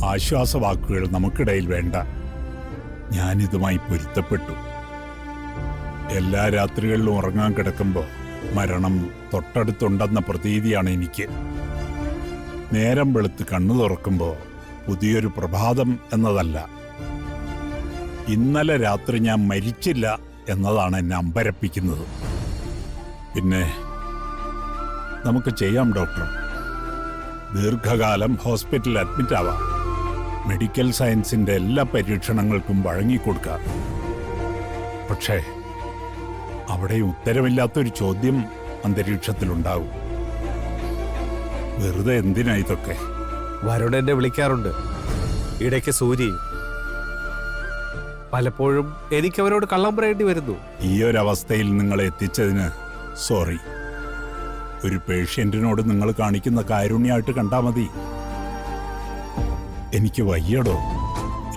ആശ്വാസവാക്കുകൾ നമുക്കിടയിൽ വേണ്ട. ഞാനിതുമായി പൊരുത്തപ്പെട്ടു. എല്ലാ രാത്രികളിലും ഉറങ്ങാൻ കിടക്കുമ്പോൾ മരണം തൊട്ടടുത്തുണ്ടെന്ന പ്രതീതിയാണ് എനിക്ക്. നേരം വെളുത്ത് കണ്ണു തുറക്കുമ്പോൾ പുതിയൊരു പ്രഭാതം എന്നതല്ല, ഇന്നലെ രാത്രി ഞാൻ മരിച്ചില്ല എന്നതാണ് എന്നെ അമ്പരപ്പിക്കുന്നത്. പിന്നെ നമുക്ക് ചെയ്യാം ഡോക്ടർ. ദീർഘകാലം ഹോസ്പിറ്റലിൽ അഡ്മിറ്റ് ആവാം. മെഡിക്കൽ സയൻസിന്റെ എല്ലാ പരീക്ഷണങ്ങൾക്കും വഴങ്ങിക്കൊടുക്കാം. പക്ഷേ അവിടെ ഉത്തരമില്ലാത്തൊരു ചോദ്യം അന്തരീക്ഷത്തിലുണ്ടാവും. വെറുതെ എന്തിനാ ഇതൊക്കെ? വരുൺ എന്നെ വിളിക്കാറുണ്ട്, ഇടയ്ക്ക് സൂര്യ. പലപ്പോഴും എനിക്ക് അവരോട് കള്ളം പറയേണ്ടി വരുന്നു. ഈ ഒരവസ്ഥയിൽ നിങ്ങളെ എത്തിച്ചതിന് സോറി. ഒരു പേഷ്യന്റിനോട് നിങ്ങൾ കാണിക്കുന്ന കാരുണ്യമായിട്ട് കണ്ടാ മതി. എനിക്ക് വയ്യടോ.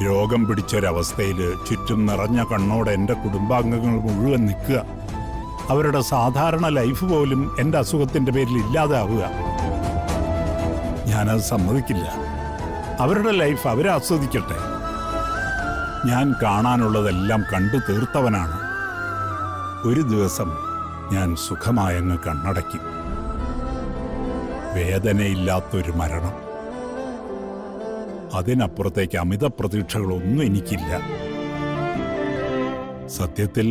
രോഗം പിടിച്ചൊരവസ്ഥയിൽ ചുറ്റും നിറഞ്ഞ കണ്ണോടെ എൻ്റെ കുടുംബാംഗങ്ങൾ മുഴുവൻ നിൽക്കുക. അവരുടെ സാധാരണ ലൈഫ് പോലും എൻ്റെ അസുഖത്തിൻ്റെ പേരിൽ ഇല്ലാതെ ആവുക. ഞാനത് സമ്മതിക്കില്ല. അവരുടെ ലൈഫ് അവരെ ആസ്വദിക്കട്ടെ. ഞാൻ കാണാനുള്ളതെല്ലാം കണ്ടു തീർത്തവനാണ്. ഒരു ദിവസം ഞാൻ സുഖമായങ്ങ് കണ്ണടയ്ക്കും. വേദനയില്ലാത്തൊരു മരണം. അതിനപ്പുറത്തേക്ക് അമിത പ്രതീക്ഷകളൊന്നും എനിക്കില്ല. സത്യത്തിൽ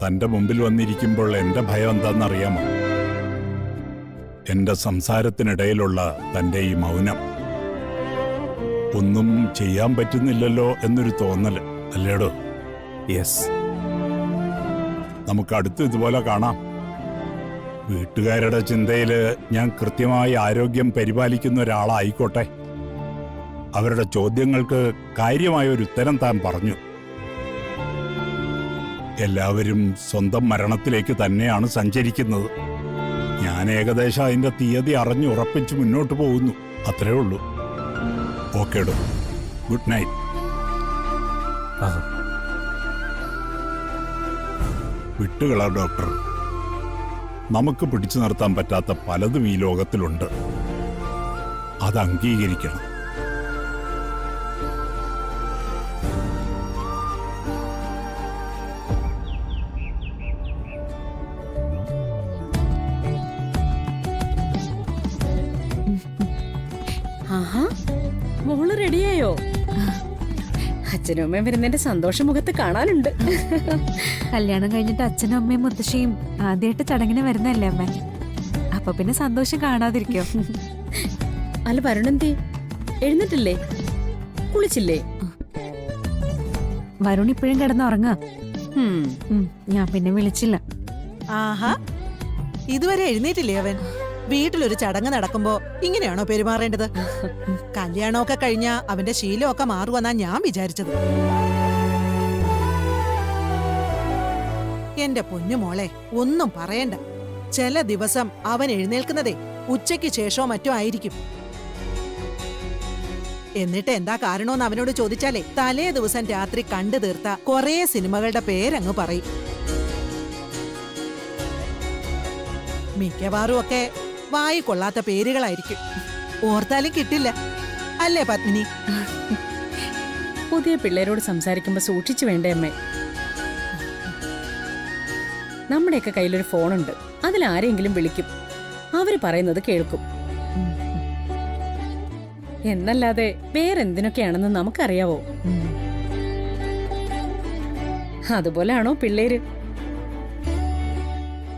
തന്റെ മുമ്പിൽ വന്നിരിക്കുമ്പോൾ എന്റെ ഭയം എന്താണെന്നറിയാമോ? എന്റെ സംസാരത്തിനിടയിലുള്ള തന്റെ ഈ മൗനം. ഒന്നും ചെയ്യാൻ പറ്റുന്നില്ലല്ലോ എന്നൊരു തോന്നൽ, അല്ലേടോ? യെസ്. നമുക്ക് അടുത്ത് ഇതുപോലെ കാണാം. വീട്ടുകാരുടെ ചിന്തയില് ഞാൻ കൃത്യമായി ആരോഗ്യം പരിപാലിക്കുന്ന ഒരാളായിക്കോട്ടെ. അവരുടെ ചോദ്യങ്ങൾക്ക് കാര്യമായ ഒരു ഉത്തരം താൻ പറഞ്ഞു. എല്ലാവരും സ്വന്തം മരണത്തിലേക്ക് തന്നെയാണ് സഞ്ചരിക്കുന്നത്. ഞാൻ ഏകദേശം അതിന്റെ തീയതി അറിഞ്ഞുറപ്പിച്ച് മുന്നോട്ട് പോകുന്നു. അത്രേ ഉള്ളൂ. ഓക്കേടോ, ഗുഡ് നൈറ്റ്. വിട്ടുകളാ ഡോക്ടർ. നമുക്ക് പിടിച്ചു നിർത്താൻ പറ്റാത്ത പലതും ഈ ലോകത്തിലുണ്ട്. അത് അംഗീകരിക്കണം. മോള് റെഡിയായോ? അച്ഛനും അമ്മയും വരുന്നതിന്റെ സന്തോഷമുഖത്ത് കാണാനുണ്ട്. കല്യാണം കഴിഞ്ഞിട്ട് അച്ഛനും അമ്മയും മുത്തശ്ശിയും ആദ്യമായിട്ട് ചടങ്ങിന് വരുന്നല്ലേ അമ്മ. അപ്പൊ പിന്നെ സന്തോഷം കാണാതിരിക്കോ? അല്ല വരുണെന്തേ എഴുന്നിട്ടില്ലേ? കുളിച്ചില്ലേ? വരുൺ ഇപ്പോഴും കിടന്നുറങ്ങാ. ഞാൻ പിന്നെ വിളിച്ചില്ല. ആഹാ, ഇതുവരെ എഴുന്നേറ്റില്ലേ അവൻ? വീട്ടിലൊരു ചടങ്ങ് നടക്കുമ്പോ ഇങ്ങനെയാണോ പെരുമാറേണ്ടത്? കല്യാണമൊക്കെ കഴിഞ്ഞാ അവന്റെ ശീലമൊക്കെ മാറുവെന്നാ ഞാൻ വിചാരിച്ചത്. എന്റെ പൊന്നുമോളെ, ഒന്നും പറയണ്ട. ചില ദിവസം അവൻ എഴുന്നേൽക്കുന്നതേ ഉച്ചയ്ക്ക് ശേഷമോ മറ്റോ ആയിരിക്കും. എന്നിട്ട് എന്താ കാരണോന്ന് അവനോട് ചോദിച്ചാലേ തലേ ദിവസം രാത്രി കണ്ടു തീർത്ത കുറേ സിനിമകളുടെ പേരങ്ങ് പറയും. മിക്കവാറും ഒക്കെ വായി കൊള്ളാത്ത പേരുകളായിരിക്കും. ഓർത്താലും കിട്ടില്ല, അല്ലേ പത്മിനി? പുതിയ പിള്ളേരോട് സംസാരിക്കുമ്പോ സൂക്ഷിച്ചു വേണ്ടേ അമ്മേ? നമ്മുടെയൊക്കെ കയ്യിലൊരു ഫോണുണ്ട്. അതിലാരെങ്കിലും വിളിക്കും, അവര് പറയുന്നത് കേൾക്കും. എന്നല്ലാതെ വേറെന്തിനൊക്കെയാണെന്ന് നമുക്കറിയാവോ? അതുപോലെയാണോ പിള്ളേര്?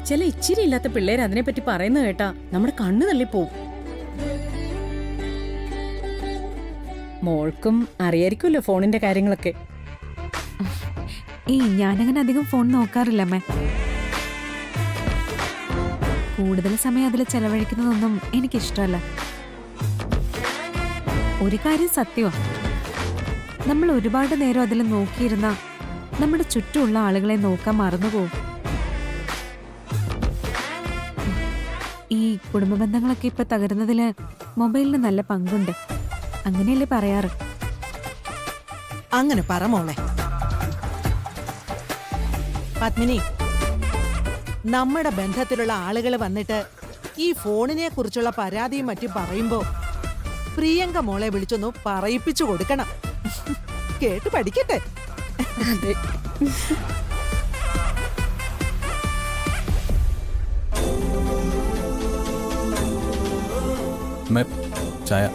ചില ഇച്ചിരി ഇല്ലാത്ത പിള്ളേർ അതിനെപ്പറ്റി പറയുന്ന കേട്ടാ നമ്മുടെ കണ്ണു തള്ളിപ്പോവും. മോൾക്കും അറിയായിരിക്കുമല്ലോ ഫോണിന്റെ കാര്യങ്ങളൊക്കെ. ഞാനങ്ങനെ അധികം ഫോൺ നോക്കാറില്ല അമ്മ. കൂടുതൽ സമയം അതിൽ ചെലവഴിക്കുന്നതൊന്നും എനിക്കിഷ്ടമല്ല. ഒരു കാര്യം സത്യമാണ്, നമ്മൾ ഒരുപാട് നേരം അതിൽ നോക്കിയിരുന്ന നമ്മുടെ ചുറ്റുമുള്ള ആളുകളെ നോക്കാൻ മറന്നുപോകും. ഈ കുടുംബ ബന്ധങ്ങളൊക്കെ ഇപ്പൊ തകരുന്നതില് മൊബൈലിന് നല്ല പങ്കുണ്ട്, അങ്ങനെയല്ലേ പറയാറ്? അങ്ങനെ പറ മോളെ. പത്മിനി, നമ്മുടെ ബന്ധത്തിലുള്ള ആളുകൾ വന്നിട്ട് ഈ ഫോണിനെ കുറിച്ചുള്ള പരാതിയും മറ്റും പറയുമ്പോ പ്രിയങ്ക മോളെ വിളിച്ചൊന്ന് പറയിപ്പിച്ചു കൊടുക്കണം. കേട്ട് പഠിക്കട്ടെ. അതെ. ചായ.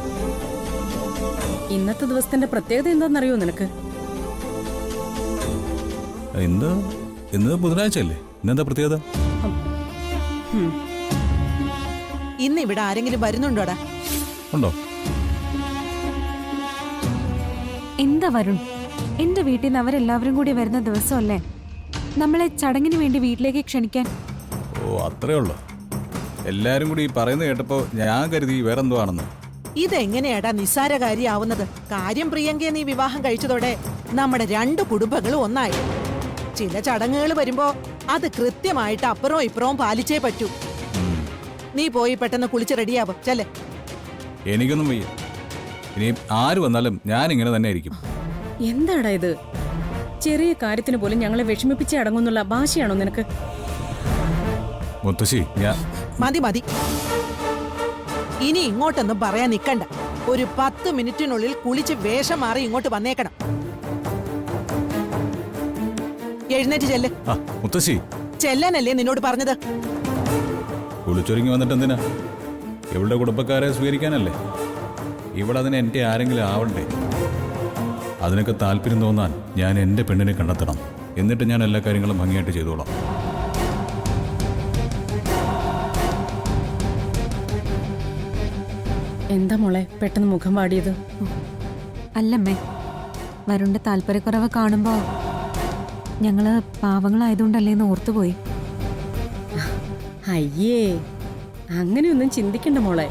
ഇന്നത്തെ ദിവസത്തിന്റെ പ്രത്യേകത എന്താണെന്നറിയോ നിനക്ക്? ഇന്ന് ബുധനാഴ്ച അല്ലേ? ഇന്നെന്താ പ്രത്യേകത? ഇന്ന് ഇവിടെ ആരെങ്കിലും വരുന്നുണ്ടോടാ? ഉണ്ടോ? എന്താ വരുൺ, എന്റെ വീട്ടിൽ നിന്ന് അവരെല്ലാവരും കൂടി വരുന്ന ദിവസമല്ലേ നമ്മളെ ചടങ്ങിന് വേണ്ടി വീട്ടിലേക്ക് ക്ഷണിക്കാൻ? ഓ, അത്രേ ഉള്ളൂ. എല്ലാരും കൂടി പറയുന്നത് കേട്ടപ്പോ ഞാൻ കരുതി വേറെന്തോ ആണെന്ന്. ഇതെങ്ങനെയാടാ നിസ്സാരകാരിയാവുന്നത്? കാര്യം പ്രിയങ്കയെ നീ വിവാഹം കഴിച്ചതോടെ നമ്മുടെ 2 കുടുംബങ്ങളും ഒന്നായി. ചില ചടങ്ങുകൾ വരുമ്പോ അത് കൃത്യമായിട്ട് അപ്പുറവും ഇപ്പുറവും പാലിച്ചേ പറ്റൂ. നീ പോയി പെട്ടെന്ന് കുളിച്ച് റെഡിയാവും. ചെല്ലേ. എനിക്കൊന്നും വയ്യ. ഇനി ആര് വന്നാലും ഞാൻ ഇങ്ങനെ തന്നെ ആയിരിക്കും. എന്താടാ ഇത്? ചെറിയ കാര്യത്തിന് പോലും ഞങ്ങളെ വിഷമിപ്പിച്ചേ അടങ്ങുന്നുള്ള ഭാഷയാണോ നിനക്ക്? മുത്തശ്ശി, ഞാൻ മതി മതി. ഇനി ഇങ്ങോട്ടൊന്നും പറയാൻ നിക്കണ്ട. ഒരു 10 മിനിറ്റിനുള്ളിൽ കുളിച്ച് വേഷം മാറി ഇങ്ങോട്ട് വന്നേക്കണം. എഴുന്നേറ്റ് ചെല്ല്. മുത്തശ്ശി, ചെല്ലാനല്ലേ നിന്നോട് പറഞ്ഞത്? കുളിച്ചൊരുങ്ങി വന്നിട്ട് എന്തിനാ? ഇവളുടെ കുടുംബക്കാരെ സ്വീകരിക്കാനല്ലേ? ഇവിടെ അതിന് എന്റെ ആരെങ്കിലും ആവണ്ടേ? അതിനൊക്കെ താല്പര്യം തോന്നാൻ ഞാൻ എന്റെ പെണ്ണിനെ കണ്ടെത്തണം. എന്നിട്ട് ഞാൻ എല്ലാ കാര്യങ്ങളും ഭംഗിയായിട്ട് ചെയ്തോളാം. എന്താ മോളെ പെട്ടെന്ന് മുഖം വാടിയത്? അല്ലമ്മേ, വരുണിന്റെ താല്പര്യക്കുറവ് കാണുമ്പോ ഞങ്ങള് പാവങ്ങളായതുകൊണ്ടല്ലേന്ന് ഓർത്തുപോയി. അയ്യേ, അങ്ങനെയൊന്നും ചിന്തിക്കണ്ട മോളെ.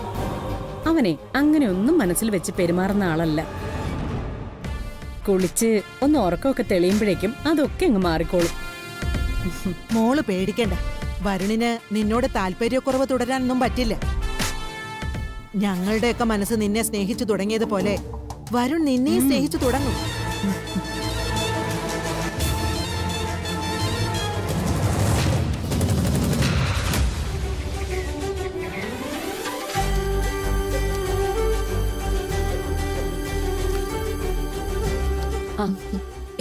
അവനെ അങ്ങനെയൊന്നും മനസ്സിൽ വെച്ച് പെരുമാറുന്ന ആളല്ല. കുളിച്ച് ഒന്ന് ഉറക്കമൊക്കെ തെളിയുമ്പോഴേക്കും അതൊക്കെ അങ്ങ് മാറിക്കോളും. മോള് പേടിക്കണ്ട. വരുണിന് നിന്നോട് താല്പര്യക്കുറവ് തുടരാനൊന്നും പറ്റില്ല. ഞങ്ങളുടെയൊക്കെ മനസ്സ് നിന്നെ സ്നേഹിച്ചു തുടങ്ങിയതുപോലെ വരുൺ നിന്നെ സ്നേഹിച്ചു തുടങ്ങും.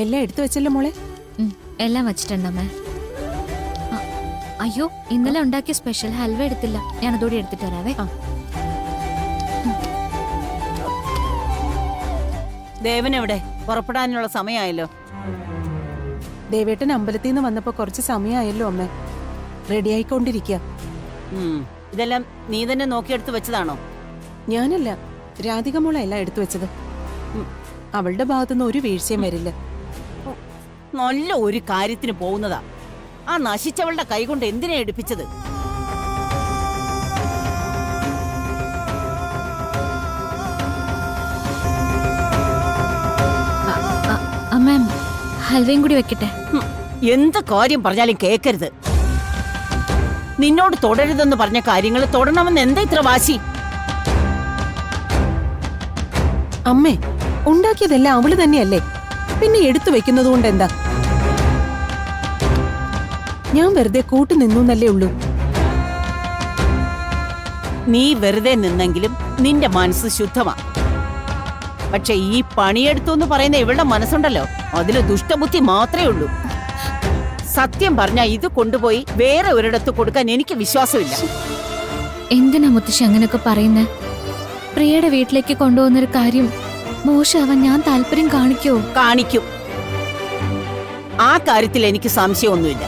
എല്ലാം എടുത്തു വെച്ചല്ലോ മോളെ? എല്ലാം വച്ചിട്ടുണ്ടമ്മേ. അയ്യോ, ഇന്നലെ ഉണ്ടാക്കിയ സ്പെഷ്യൽ ഹൽവ എടുത്തില്ല. ഞാൻ അതോടെ എടുത്തിട്ട് വരാവേ. ദേവനെവിടെ? പുറപ്പെടാനുള്ള സമയമായല്ലോ. ദേവേട്ടൻ അമ്പലത്തിൽ നിന്ന് വന്നപ്പോ കുറച്ച് സമയമായല്ലോ അമ്മേ. റെഡി ആയിക്കൊണ്ടിരിക്കുക. ഇതെല്ലാം നീ തന്നെ നോക്കിയെടുത്ത് വെച്ചതാണോ? ഞാനല്ല, രാധിക മോള എല്ലാം എടുത്തു വെച്ചത്. അവളുടെ ഭാഗത്തുനിന്ന് ഒരു വീഴ്ചയും വരില്ല. നല്ല ഒരു കാര്യത്തിന് പോകുന്നതാ. ആ നശിച്ചവളുടെ കൈകൊണ്ട് എന്തിനാ എടുപ്പിച്ചത്? അമ്മ, ഹൽവയും കൂടി വെക്കട്ടെ. എന്ത് കാര്യം പറഞ്ഞാലും കേക്കരുത്. നിന്നോട് തുടരുതെന്ന് പറഞ്ഞ കാര്യങ്ങൾ തുടരണമെന്ന് എന്താ ഇത്ര വാശി? അമ്മേ, ഉണ്ടാക്കിയതെല്ലാം അവള് തന്നെയല്ലേ, പിന്നെ എടുത്തു വെക്കുന്നത് കൊണ്ട് എന്താ? ഞാൻ വെറുതെ കൂട്ടു നിന്നല്ലേ ഉള്ളൂ. നീ വെറുതെ നിന്നെങ്കിലും നിന്റെ മനസ്സ് ശുദ്ധമാ. പക്ഷെ ഈ പണിയെടുത്തു എന്ന് പറയുന്ന ഇവളുടെ മനസ്സുണ്ടല്ലോ, അതില് ദുഷ്ടബുദ്ധി മാത്രമേ ഉള്ളൂ. സത്യം പറഞ്ഞാ ഇത് കൊണ്ടുപോയി വേറെ ഒരിടത്ത് കൊടുക്കാൻ എനിക്ക് വിശ്വാസമില്ല. എന്തിനാ മുത്തശ്ശി അങ്ങനെയൊക്കെ പറയുന്നേ? പ്രിയയുടെ വീട്ടിലേക്ക് കൊണ്ടുപോകുന്നൊരു കാര്യം മോശമാവാൻ ഞാൻ താല്പര്യം കാണിക്കോ? കാണിക്കും. ആ കാര്യത്തിൽ എനിക്ക് സംശയമൊന്നുമില്ല.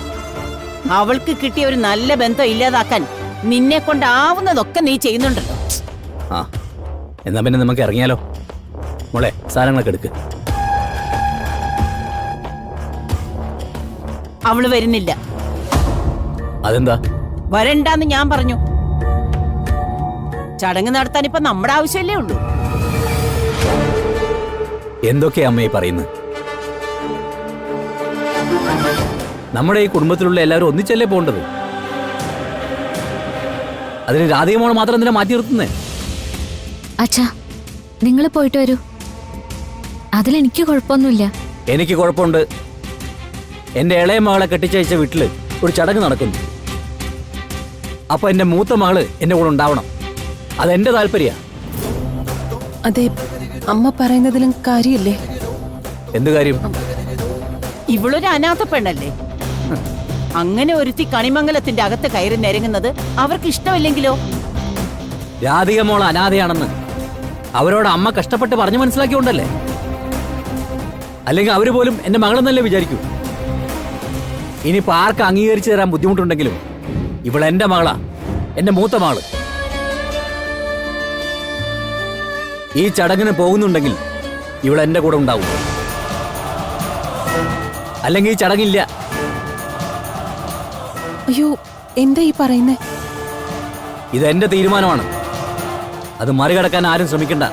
അവൾക്ക് കിട്ടിയ ഒരു നല്ല ബന്ധം ഇല്ലാതാക്കാൻ നിന്നെ കൊണ്ടാവുന്നതൊക്കെ നീ ചെയ്യുന്നുണ്ടല്ലോ. ആ, എന്നാ പിന്നെ നമുക്ക് ഇറങ്ങിയാലോ? മോളെ, സാധനങ്ങളൊക്കെ എടുക്ക്. അവള് വരുന്നില്ല. അതെന്താ? വരണ്ടാന്ന് ഞാൻ പറഞ്ഞു. ചടങ്ങ് നടത്താൻ ഇപ്പൊ നമ്മുടെ ആവശ്യമല്ലേ ഉള്ളൂ. എന്തൊക്കെയാ അമ്മയെ പറയുന്നത്? നമ്മുടെ ഈ കുടുംബത്തിലുള്ള എല്ലാവരും ഒന്നിച്ചല്ലേ പോകേണ്ടത്. അതിന് രാധിക മോളെ മാത്രം എന്തിനാ മാറ്റി നിർത്തുന്നേ? അച്ഛാ, നിങ്ങൾ പോയിട്ട് വരൂ. അതിലെനിക്ക് കുഴപ്പമൊന്നുമില്ല. എനിക്ക് കുഴപ്പമുണ്ട്. എന്റെ ഇളയ മകളെ കെട്ടിച്ചയച്ച വീട്ടില് ഒരു ചടങ്ങ് നടക്കുന്നു. അപ്പൊ എന്റെ മൂത്ത മകള് എന്റെ കൂടെ ഉണ്ടാവണം. അതെന്റെ താല്പര്യ. അതെ, അമ്മ പറയുന്നതിലും കാര്യമില്ലേ? എന്ത് കാര്യം? ഇവളൊരു അനാഥ പെണ്ണല്ലേ? അങ്ങനെ ഒരുത്തി കണിമംഗലത്തിന്റെ അകത്ത് കയറി നിരങ്ങുന്നത് അവർക്ക് ഇഷ്ടമില്ലെങ്കിലോ? രാധിക മോൾ അനാഥയാണെന്ന് അവരോട് അമ്മ കഷ്ടപ്പെട്ട് പറഞ്ഞു മനസ്സിലാക്കിയോണ്ടല്ലേ? അല്ലെങ്കിൽ അവര് പോലും എന്റെ മകളെന്നല്ലേ വിചാരിക്കൂ. ഇനിയിപ്പോ ആർക്ക് അംഗീകരിച്ചു തരാൻ ബുദ്ധിമുട്ടുണ്ടെങ്കിലും ഇവൾ എന്റെ മകളാ, എന്റെ മൂത്ത മകള്. ഈ ചടങ്ങിന് പോകുന്നുണ്ടെങ്കിൽ ഇവൾ എന്റെ കൂടെ ഉണ്ടാവും, അല്ലെങ്കിൽ ഈ ചടങ്ങില്ല. അയ്യോ, എന്താ ഈ പറയുന്നേ? ഇത് എന്റെ തീരുമാനമാണ്, അത് മറികടക്കാൻ ആരും ശ്രമിക്കണ്ട.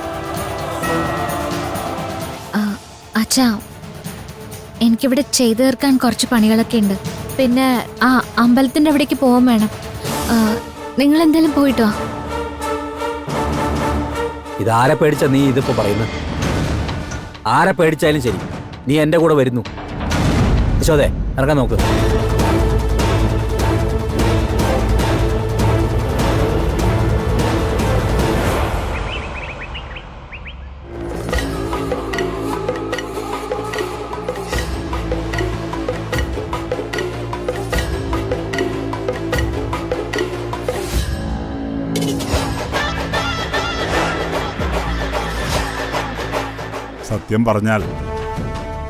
അച്ഛാ, എനിക്കിവിടെ ചെയ്തു തീർക്കാൻ കുറച്ച് പണികളൊക്കെ ഉണ്ട്. പിന്നെ ആ അമ്പലത്തിന്റെ അവിടേക്ക് പോകാൻ വേണം. നിങ്ങൾ എന്തായാലും പോയിട്ടോ. ഇതാരെ പേടിച്ച നീ ഇതിപ്പോ പറയുന്നത്? ആരെ പേടിച്ചാലും ശരി, നീ എന്റെ കൂടെ വരുന്നു. യശോദേ, ഇറങ്ങാൻ നോക്ക്. സത്യം പറഞ്ഞാൽ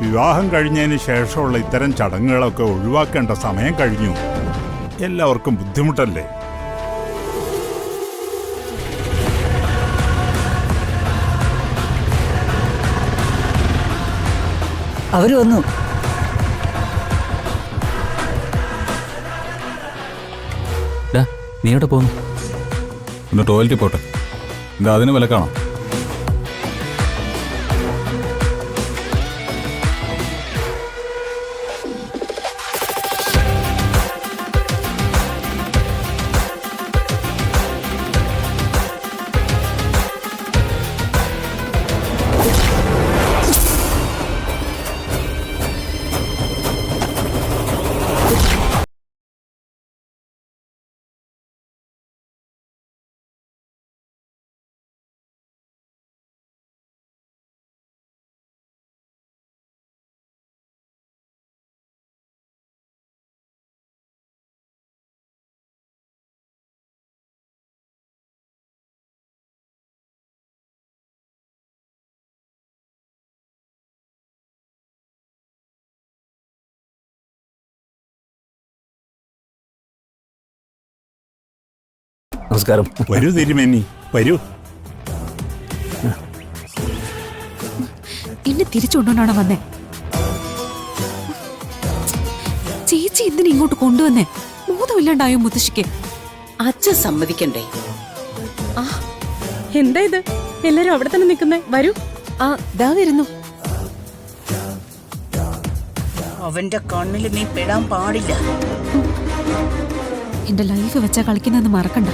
വിവാഹം കഴിഞ്ഞതിന് ശേഷമുള്ള ഇത്തരം ചടങ്ങുകളൊക്കെ ഒഴിവാക്കേണ്ട സമയം കഴിഞ്ഞു. എല്ലാവർക്കും ബുദ്ധിമുട്ടല്ലേ? അവര് വന്നു. നീ എവിടെ പോന്നു? ഒന്ന് ടോയ്ലറ്റിൽ പോട്ടെ. എന്താ അതിന് വിലക്കാണോ? നമസ്കാരം. വരൂ തിരുമേനി, വരൂ. എന്നെ തിരിച്ചുകൊണ്ടോണ്ടാണോ വന്നേ? ചേച്ചി എന്തിനാ ഇങ്ങോട്ട് കൊണ്ടുവന്നേ? ബോധമില്ലാണ്ടായോ മുത്തശ്ശിക്ക്? അച്ഛൻ സമ്മതിക്കണ്ടേ? ആ, എന്താ ഇത്? എല്ലാരും അവിടെ തന്നെ നിൽക്കുന്നേ. വരൂ. ആ, ദാ വരുന്നു. അവന്റെ കണ്ണിൽ നീ പെടാൻ പാടില്ല. എന്റെ ലൈഫ് വെച്ചാ കളിക്കുന്നതെന്ന് മറക്കണ്ട.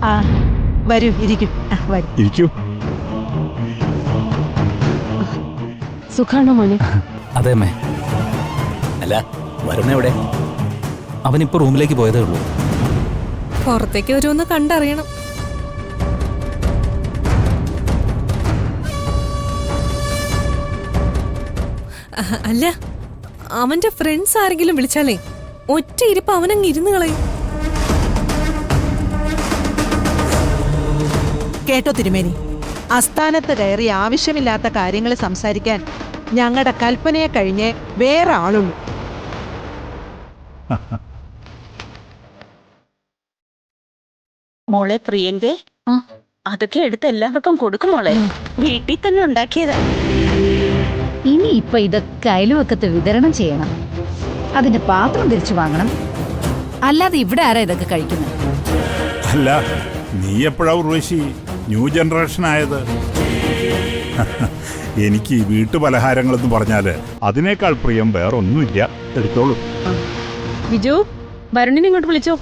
ആ, വരൂ, ഇരിക്കൂ. ഇരിക്കൂ. സുഖാണോ മോനെ? അതെ അമ്മേ. അല്ല, വരുന്ന എവിടെ? അവനിപ്പോ റൂമിലേക്ക് പോയതേ ഉള്ളൂ. പുറത്തേക്ക് വരുമെന്ന് കണ്ടറിയണം. അല്ല, അവന്റെ ഫ്രണ്ട്സ് ആരെങ്കിലും വിളിച്ചാലേ ഒറ്റ ഇരിപ്പ് അവനങ്ങ് ഇരുന്ന് കളയും. കേട്ടോ തിരുമേനി, അസ്ഥാനത്ത് കയറി ആവശ്യമില്ലാത്ത കാര്യങ്ങൾ സംസാരിക്കാൻ ഞങ്ങളുടെ കൽപ്പനയെ കഴിഞ്ഞേ വേറെ ആളുള്ളൂ. മോളെ പ്രിയങ്കേ, അതൊക്കെ എടുത്ത് എല്ലാവർക്കും കൊടുക്കും മോളെ. വീട്ടിൽ തന്നെ ഉണ്ടാക്കിയതാ. ഇനി ഇപ്പൊ ഇതൊക്കെ അയൽവക്കത്ത് വിതരണം ചെയ്യണം. അതിന്റെ പാത്രം തിരിച്ചു വാങ്ങണം. അല്ലാതെ ഇവിടെ ആരാ ഇതൊക്കെ കഴിക്കുന്നത്? അല്ല, നീ എപ്പോഴാ ഉർവശി ന്യൂ ജനറേഷൻ ആയത്? എനിക്ക് ഈ വീട്ടുപലഹാരങ്ങളെന്ന് പറഞ്ഞാല് അതിനേക്കാൾ പ്രിയം വേറൊന്നുമില്ല. എടുത്തോളൂ. വിജു, വരുണിനെ ഇങ്ങോട്ട് വിളിച്ചോ.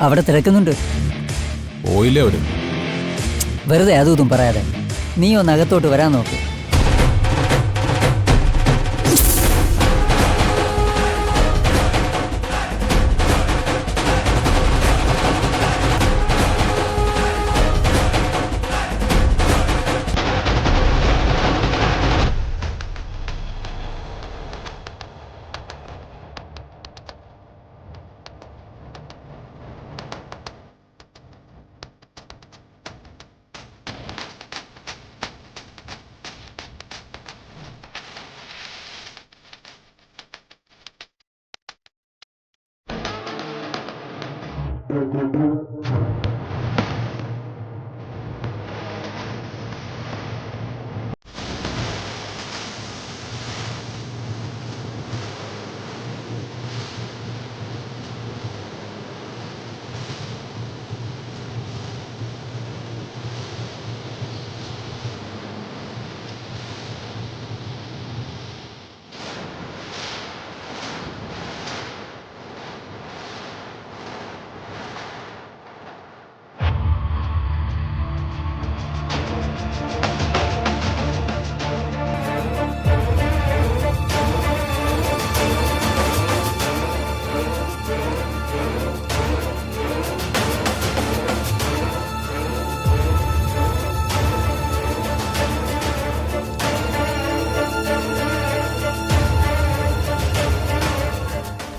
അവിടെ തിരക്കുന്നുണ്ട്. പോയില്ലേ അവര്? വെറുതെ അതും ഇതും പറയാതെ നീ ഒന്ന് അകത്തോട്ട് വരാൻ നോക്ക്.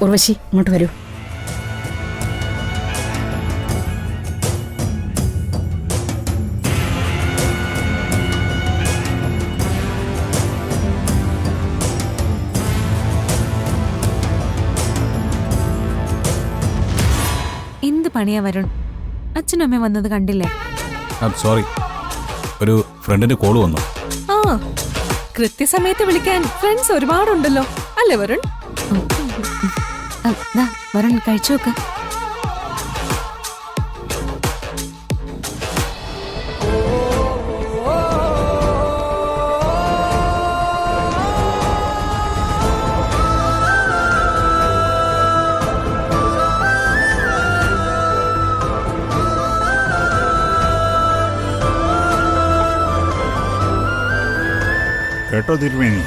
ഉർവശി, ഇങ്ങോട്ട് വരൂ. എന്ത് പണിയാ വരുൺ? അച്ഛനും അമ്മയും വന്നത് കണ്ടില്ലേ? സോറി, ഒരു ഫ്രണ്ടിന്റെ കോള് വന്നു. ആ, കൃത്യസമയത്ത് വിളിക്കാൻ ഫ്രണ്ട്സ് ഒരുപാടുണ്ടല്ലോ അല്ലേ വരുൺ? വരുൺ കഴിച്ചു നോക്ക്. കേട്ടോ തിരുമേനി,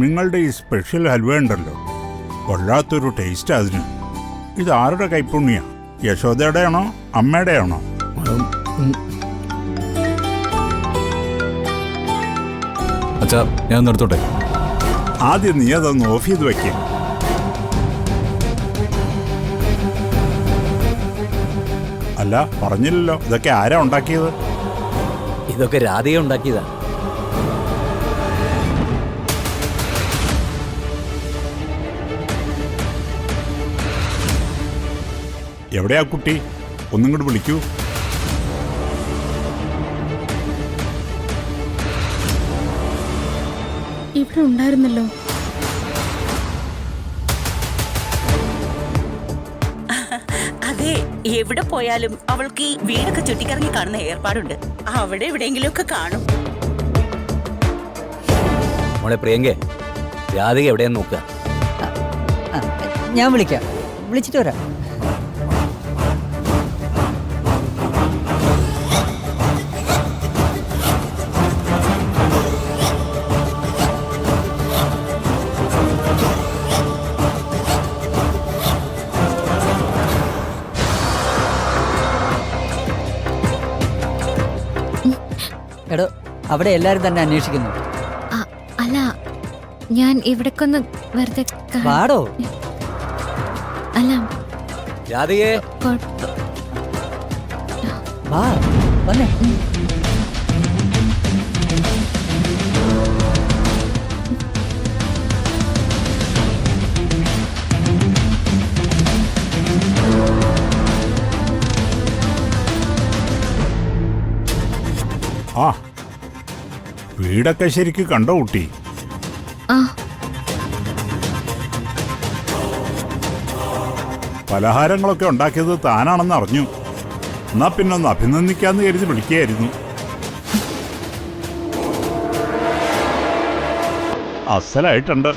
നിങ്ങളുടെ ഈ സ്പെഷ്യൽ ഹൽവ ഉണ്ടല്ലോ, കൊള്ളാത്തൊരു ടേസ്റ്റ് അതിന്. ഇത് ആരുടെ കൈപ്പുണ്യ? യശോദയുടെ ആണോ അമ്മയുടെ ആണോ? അച്ഛാ, ഞാൻ നിർത്തോട്ടെ? ആദ്യം നീ അതൊന്ന് ഓഫ് ചെയ്ത് വയ്ക്കുക. അല്ല, പറഞ്ഞില്ലല്ലോ, ഇതൊക്കെ ആരാ ഉണ്ടാക്കിയത്? ഇതൊക്കെ രാധയെ ഉണ്ടാക്കിയതാ. എവിടെയാ കുട്ടി? ഒന്നും കൂടി വിളിക്കൂ. ഇവിടെ ഉണ്ടായിരുന്നല്ലോ. അതെ, എവിടെ പോയാലും അവൾക്ക് ഈ വീടൊക്കെ ചുറ്റിക്കറങ്ങി കാണുന്ന ഏർപ്പാടുണ്ട്. അവിടെ എവിടെയെങ്കിലും ഒക്കെ കാണും. മോളെ പ്രിയങ്കേ, രാധിക എവിടെയാന്ന് നോക്കുക. ഞാൻ വിളിക്കാം, വിളിച്ചിട്ട് വരാം. എടോ, അവിടെ എല്ലാരും തന്നെ അന്വേഷിക്കുന്നു. അല്ല, ഞാൻ ഇവിടേക്കൊന്ന് വെറുതെ വാടോ. അല്ല രാധികേ, വാ, വന്നേ. ആ, വീടൊക്കെ ശരിക്ക് കണ്ടോ കുട്ടി? പലഹാരങ്ങളൊക്കെ ഉണ്ടാക്കിയത് താനാണെന്ന് അറിഞ്ഞു. എന്നാ പിന്നൊന്ന് അഭിനന്ദിക്കാന്ന് കരുതി വിളിക്കുകയായിരുന്നു. അസലായിട്ടുണ്ട്.